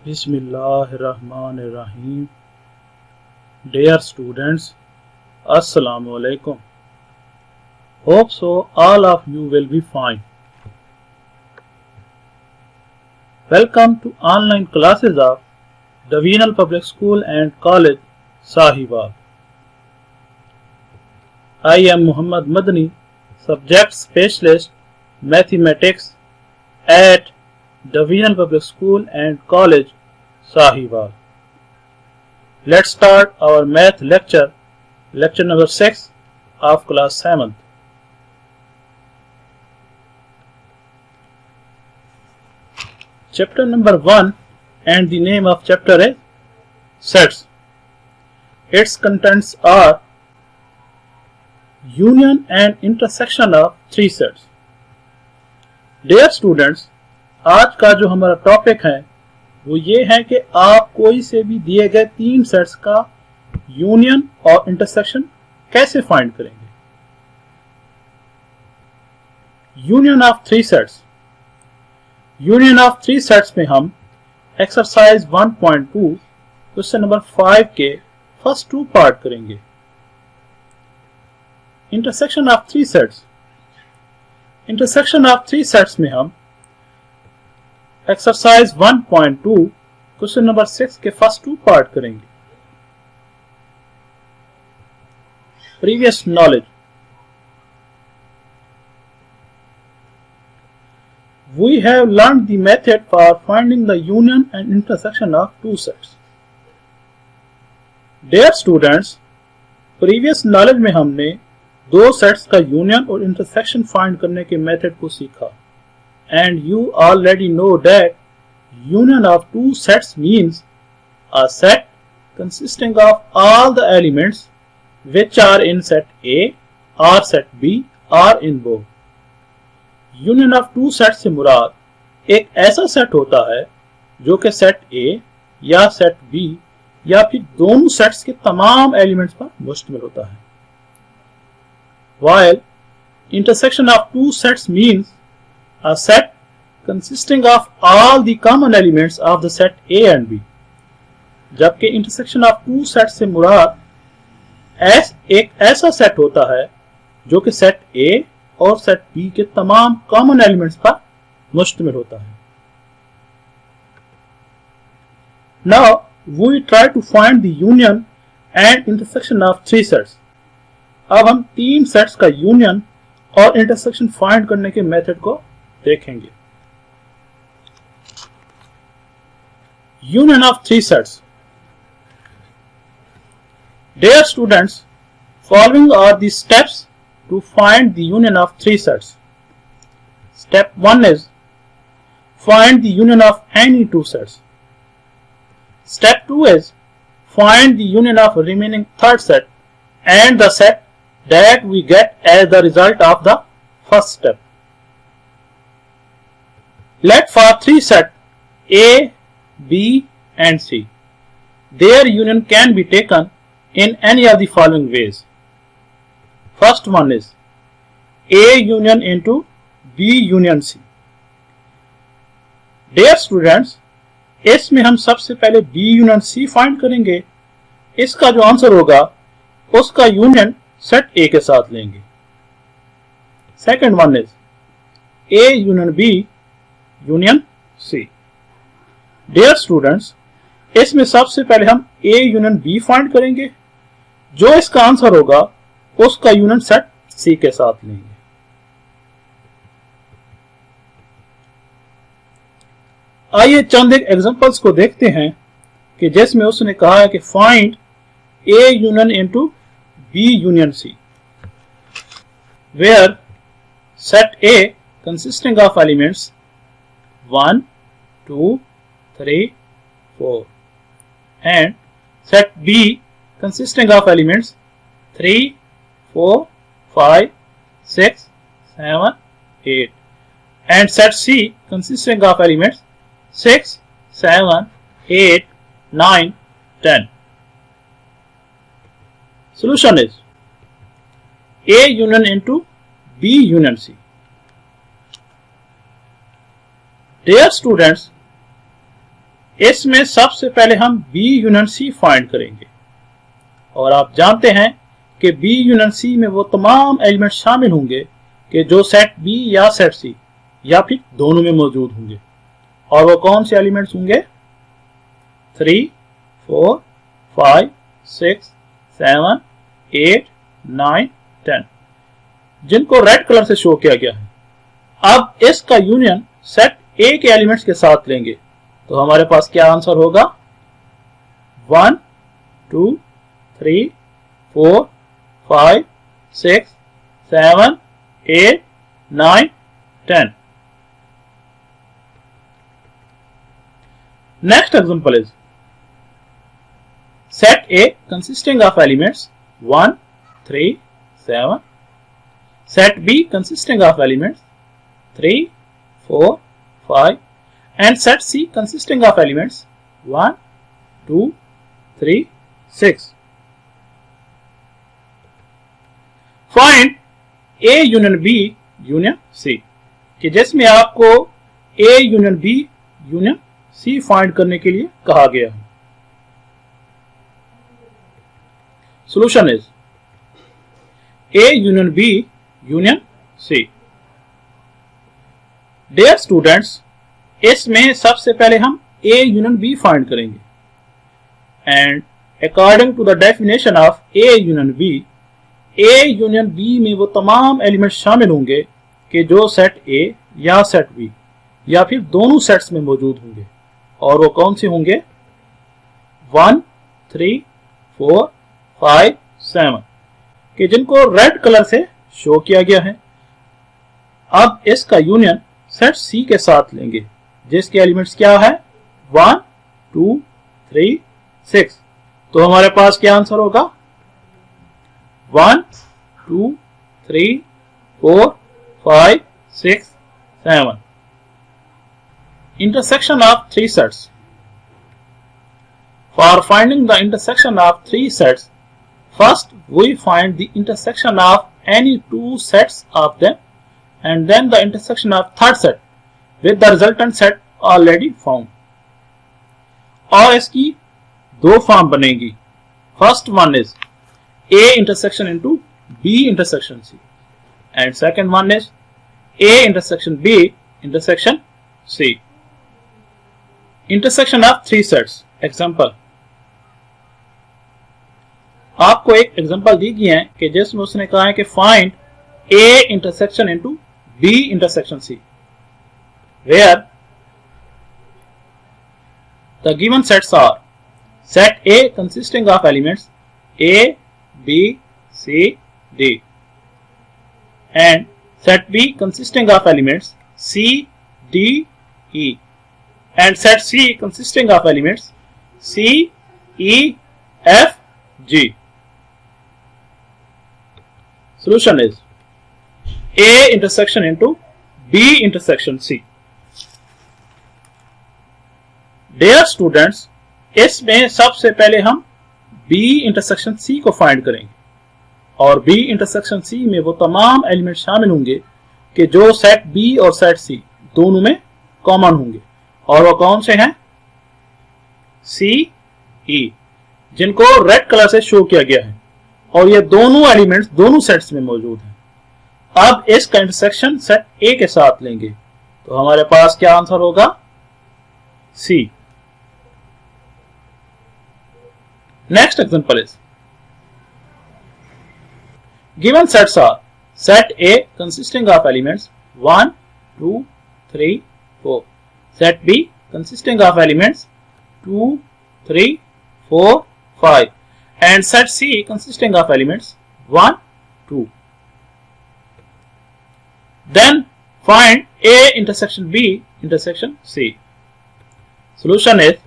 Bismillahirrahmanirrahim. Dear students, Assalamu alaikum. Hope so all of you will be fine. Welcome to online classes of Davinal Public School and College, Sahiwal. I am Muhammad Madani, Subject Specialist Mathematics at Davinal Public School and College, Sahiwal. Let's start our math lecture number 6 of class 7th. Chapter number 1 and the name of chapter is Sets. Its contents are union and intersection of three sets. Dear students, आज का जो हमारा topic है वो ये है कि आप कोई से भी दिए गए तीन सेट्स का यूनियन और इंटरसेक्शन कैसे फाइंड करेंगे। Union of three sets. Union of three sets में हम एक्सरसाइज 1.2 क्वेश्चन नंबर 5 के फर्स्ट टू पार्ट करेंगे। Intersection of three sets. Intersection of three sets में हम एक्सरसाइज 1.2 क्वेश्चन नंबर 6 के फर्स्ट टू पार्ट करेंगे। Previous knowledge. We have learned the method for finding the union and intersection of two sets. Dear students, previous knowledge में हमने दो sets का union और intersection find करने के मेथड को सीखा। And you already know that union of two sets means a set consisting of all the elements which are in set A or set B or in both. Union of two sets से मुराद एक ऐसा set होता है जो कि set A या set B या फिर दोनों सेट्स के तमाम एलिमेंट्स पर मुश्तमिल होता है। While intersection of two sets means a set consisting of all the common elements of the set A and B, जबकि intersection of two sets से मुराद एक ऐसा सेट होता है जो कि सेट A और सेट B के तमाम कॉमन एलिमेंट्स पर मुश्तमिल होता है। Now we try to find the union and intersection of three sets. अब हम तीन सेट्स का यूनियन और इंटरसेक्शन फाइंड करने के मेथड को देखेंगे। Union of three sets. Dear students, following are the steps to find the union of three sets. Step 1 is find the union of any two sets. Step 2 is find the union of remaining third set and the set that we get as the result of the first step. Let for three sets A, B and C. Their union can be taken in any of the following ways. First one is A union into B union C. Dear students, इसमें हम सबसे पहले B union C find करेंगे। इसका जो answer होगा उसका union set A के साथ लेंगे। Second one is A union B union C. Dear students, इसमें सबसे पहले हम A यूनियन B फाइंड करेंगे। जो इसका आंसर होगा उसका यूनियन सेट C के साथ लेंगे। आइए चंद एक एग्जांपल्स को देखते हैं कि जिसमें उसने कहा है कि find A union into B union C, where set A consisting of elements 1, 2, 3, 4 and set B consisting of elements 3, 4, 5, 6, 7, 8 and set C consisting of elements 6, 7, 8, 9, 10. Solution is A union into B union C. Dear students, इसमें सबसे पहले हम B union C find करेंगे और आप जानते हैं कि बी यूनियन सी में वो तमाम एलिमेंट शामिल होंगे कि जो सेट बी या सेट सी या फिर दोनों में मौजूद होंगे। और वो कौन से एलिमेंट्स होंगे? 3, 4, 5, 6, 7, 8, 9, 10, जिनको रेड कलर से शो किया गया है। अब इसका यूनियन सेट ए के एलिमेंट्स के साथ लेंगे तो हमारे पास क्या आंसर होगा? 1, 2, 3, 4, 5, 6, 7, 8, 9, 10. Next example is set A consisting of elements 1, 3, 7. Set B consisting of elements 3, 4, 5 and set C consisting of elements 1, 2, 3, 6. Find A union B union C कि जिसमें आपको A union B union C find करने के लिए कहा गया है। Solution is A union B union C. Dear students, इसमें सबसे पहले हम A union B फाइंड करेंगे and according to the definition of A union B, A union B में वो तमाम एलिमेंट शामिल होंगे कि जो सेट A या सेट B या फिर दोनों सेट्स में मौजूद होंगे। और वो कौन से होंगे? 1, 3, 4, 5, 7 कि जिनको रेड कलर से शो किया गया है। अब इसका यूनियन सेट C के साथ लेंगे जिसके एलिमेंट्स क्या है? 1, 2, 3, 6। तो हमारे पास क्या आंसर होगा? 1, 2, 3, 4, 5, 6, 7. Intersection of three sets. For finding the intersection of three sets, first we find the intersection of any two sets of them and then the intersection of third set with the resultant set already found. और इसकी दो form बनेगी। First one is A intersection into B intersection C and second one is A intersection B intersection C. Intersection of three sets. Example. आपको एक example दी गई है कि जिसमें उसने कहा है कि find A intersection into B intersection C, where the given sets are set A consisting of elements A, B, C, D and set B consisting of elements C, D, E and set C consisting of elements C, E, F, G. Solution is A intersection into B intersection C. Dear students, इसमें सबसे पहले हम B intersection C को find करेंगे और B intersection C में वो तमाम एलिमेंट शामिल होंगे कि जो सेट B और सेट C दोनों में कॉमन होंगे। और वो कौन से हैं? C, E, जिनको रेड कलर से शो किया गया है और ये दोनों एलिमेंट्स दोनों सेट्स में मौजूद हैं। अब इसका इंटरसेक्शन सेट A के साथ लेंगे तो हमारे पास क्या आंसर होगा? C. Next example is given sets are set A consisting of elements 1, 2, 3, 4, set B consisting of elements 2, 3, 4, 5 and set C consisting of elements 1, 2. Then find A intersection B intersection C. Solution is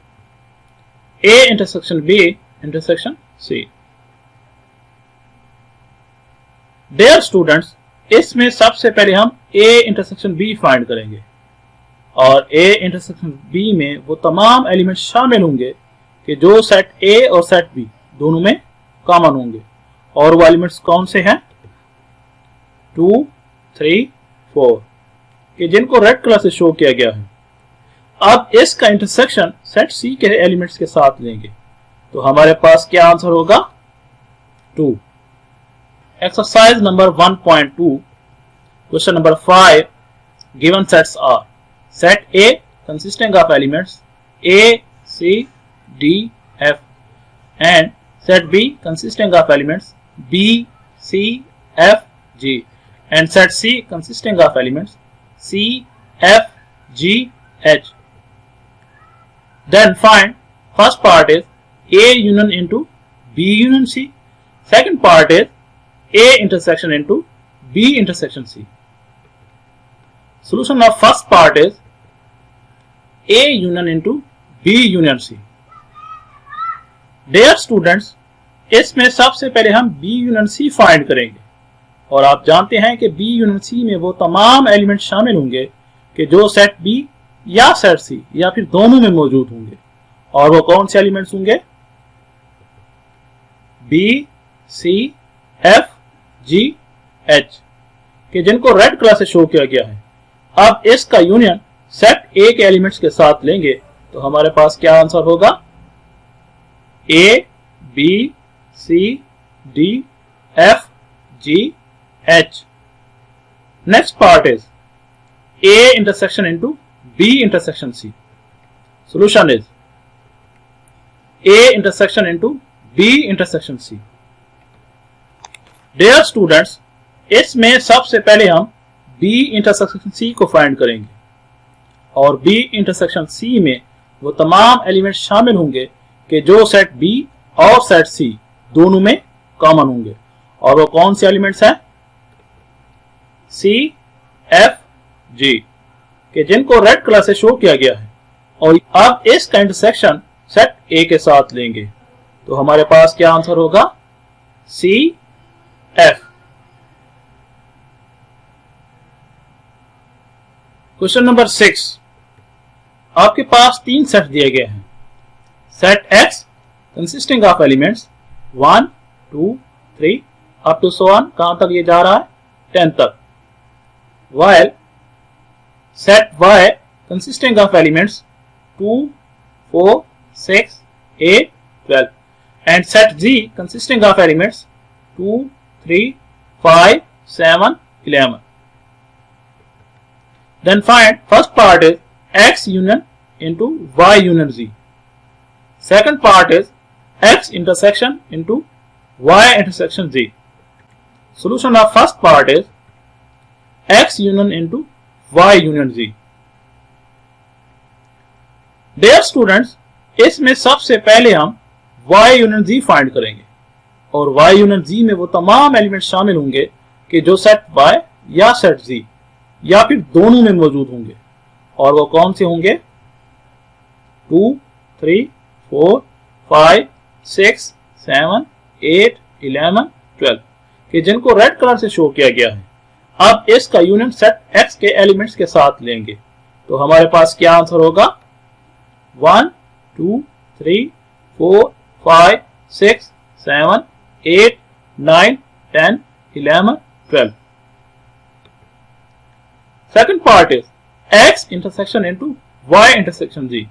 A intersection B intersection C. Dear students, इसमें सबसे पहले हम A intersection B find करेंगे और A intersection B में वो तमाम element शामिल होंगे कि जो सेट A और सेट B दोनों में कॉमन होंगे। और वो एलिमेंट्स कौन से हैं? 2, 3, 4 कि जिनको रेड कलर से शो किया गया है। अब इसका इंटरसेक्शन सेट सी के एलिमेंट्स के साथ लेंगे तो हमारे पास क्या आंसर होगा 2। Exercise number 1.2 question number 5 given sets are set A consisting of elements A, C, D, F and set B consisting of elements B, C, F, G and set C consisting of elements C, F, G, H. Then find first part is A union into B union C. Second part is A intersection into B intersection C. Solution of first part is A union into B union C. Dear students, इसमें सबसे पहले हम B union C find करेंगे और आप जानते हैं कि B union C में वो तमाम एलिमेंट शामिल होंगे कि जो सेट B या सेट C या फिर दोनों में मौजूद होंगे और वो कौन से एलिमेंट्स होंगे B, C, F, G, H कि जिनको रेड कलर से शो किया गया है। अब इसका यूनियन सेट ए के एलिमेंट्स के साथ लेंगे तो हमारे पास क्या आंसर होगा A, B, C, D, F, G, H. Next part is A intersection into B intersection C. Solution is A intersection into B intersection C. Dear students, इसमें सबसे पहले हम B intersection C को फाइंड करेंगे और B intersection C में वो तमाम एलिमेंट शामिल होंगे कि जो सेट B और सेट C दोनों में कॉमन होंगे और वो कौन से एलिमेंट्स हैं C, F, G कि जिनको रेड कलर से शो किया गया है और अब इसका इंटरसेक्शन सेट A के साथ लेंगे तो हमारे पास क्या आंसर होगा C, F. क्वेश्चन नंबर 6 आपके पास 3 सेट दिए गए हैं set X consisting of elements 1, 2, 3 up to so on कहां तक ये जा रहा है 10 तक while set Y consisting of elements 2, 4, 6, 8, 12 and set Z consisting of elements 2, 3, 5, 7, 11. Then find first part is X union into Y union Z. Second part is X intersection into Y intersection Z. Solution of first part is X union into Y union Z. Dear students, इसमें सबसे पहले हम Y union Z find करेंगे और Y union Z में वो तमाम element शामिल होंगे कि जो सेट Y या सेट Z या फिर दोनों में मौजूद होंगे और वो कौन से होंगे 2, 3, 4, 5, 6, 7, 8, 11, 12 कि जिनको रेड कलर से शो किया गया है। अब इसका यूनियन सेट X के एलिमेंट्स के साथ लेंगे तो हमारे पास क्या आंसर होगा 1, 2, 3, 4, 5, 6, 7, 8, 9, 10, 11, 12. Second part is X intersection into Y intersection Z.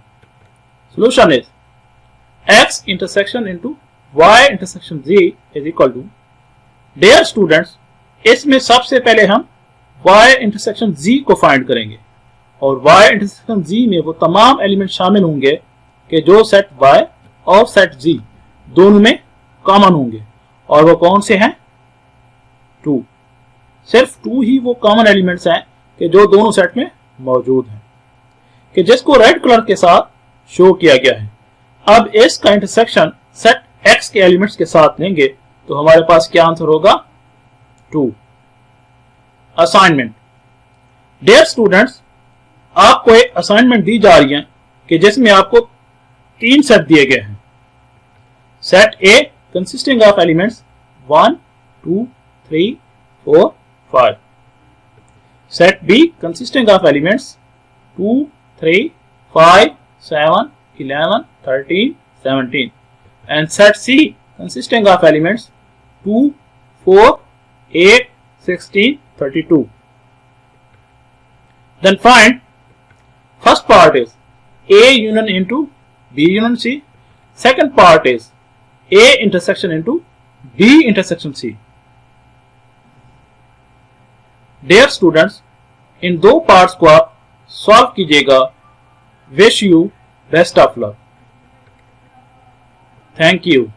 Solution is X intersection into Y intersection Z is equal to Dear students, इसमें सबसे पहले हम Y intersection Z को फाइंड करेंगे और Y intersection Z में वो तमाम एलिमेंट शामिल होंगे कि जो सेट Y और सेट Z दोनों में कॉमन होंगे और वो कौन से हैं 2 सिर्फ 2 ही वो कॉमन एलिमेंट्स हैं कि जो दोनों सेट में मौजूद हैं कि जिसको रेड कलर के साथ शो किया गया है। अब इसका इंटरसेक्शन सेट X के एलिमेंट्स के साथ लेंगे तो हमारे पास क्या आंसर होगा 2। असाइनमेंट डियर स्टूडेंट्स, आपको एक असाइनमेंट दी जा रही है कि जिसमें आपको 3 सेट दिए गए हैं set A consisting of elements 1, 2, 3, 4, 5 set B consisting of elements 2, 3, 5, 7, 11, 13, 17 and set C consisting of elements 2, 4, 8, 16, 32. Then find first part is A union into B union C. Second part is A intersection into B intersection C. Dear students, इन दो parts को solve कीजिएगा. Wish you best of luck. Thank you.